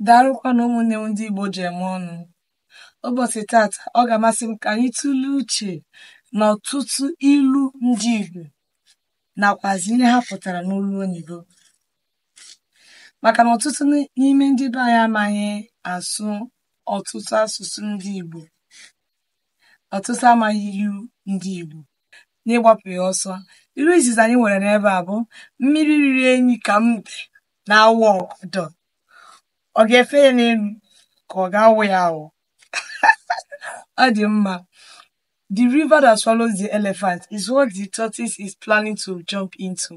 Daalụkwanụ ụmụnne m ndị Igbo ji eme ọnụ. Ụbọchị tata ọ ga-amasị m ka anyị tụlee uche n'ọtụtụ ilu ndị Igbo nakwazi ihe ha pụtara n'olu oyibo, maka na ọtụtụ n'ime ndị be anyị amaghị asụ ọtụtụ asụsụ ndị Igbo, ọtụtụ amaghị ilu ndị Igbo. N'ịgbapụ ya ọsọ, ilu izizi anyị nwere n'ebe a bụ mmiri riri enyi ka mbe na-awụ ọgọdọ. Ọ ga-efe ya n'elu ka ọ ga-awụ ya awụ? Ọ dị mma. The river that swallows the elephant is what the tortoise is planning to jump into.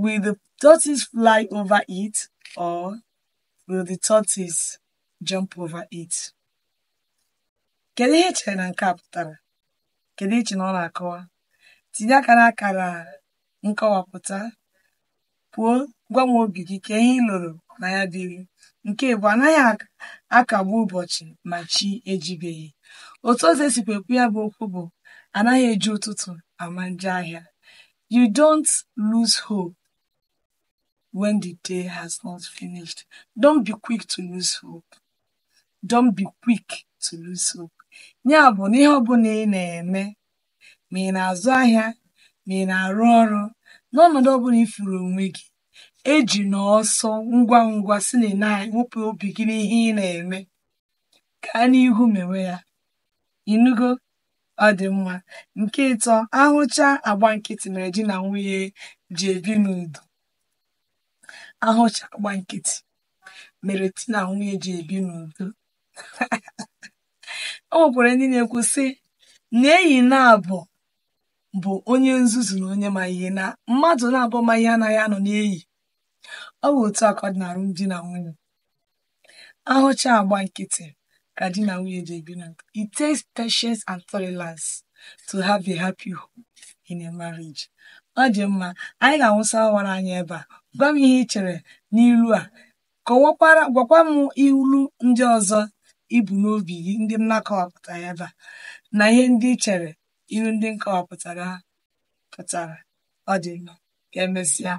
Will the tortoise fly over it or will the tortoise jump over it? Kedu ihe chere na nke a pụtara? Kedu iche na ọ na-akọwa? Tinye aka n'akara nkọwapụta. Kwuo, gwa m obi gị ka ihe ị lụrụ na ya dịrị. Nke bụ anaghị akagbu ụbọchị ma chi ejibeghị. Otu ọzọ esikwa ekwu ya bụ okwu bụ anaghị eji ụtụtụ ama njọ ahịa. You don't lose hope when the day has not finished. Don't be quick to lose hope. Don't be quick to lose hope. Ya bụ na ihe ọbụla ị na-eme, ma ị na-azụ ahịa, ma ị na-arụ ọrụ, n'ọnọdụ ọbụla ifuru onwe gị, eji n'ọsọ ngwa ngwa si na wepụ obi gị n'ihe ị na-eme, gaa n'ihu mewe ya. Ịnụgo? Ọ dị mma. Nke ịtọ, ahụcha agba nkịtị mere di na nwunye ji ebi n'udo. Ahụcha agba nkịtị mere di na nwunye ji ebi n'udo. O nwekwara ndị na-ekwu sị na enyi na-abụ bụ onye nzuzu na onye ma ihe, na mmadụ na-abụ ma ihe anaghị anọ n'enyi. Ọ bụ otu a ka ọ dị n'alụmdi na nwunye. Ahụcha agba nkịtị ka di na nwunye ji ebi n'udo. It takes patience and tolerance to have a happy home in a marriage. Ọ dị mma. Anyị ga-awụsa ọwara anyị ebe a. Gwa m ihe ị chere n'ilu a. Gwakwa m ilu ndị ọzọ ibu n'obi gị, ndị m na-akọwapụtara ebe a, na ihe ndị ị chere ilu ndị nkọwapụtara pụtara. Ọ dị mma. Ka emesịa.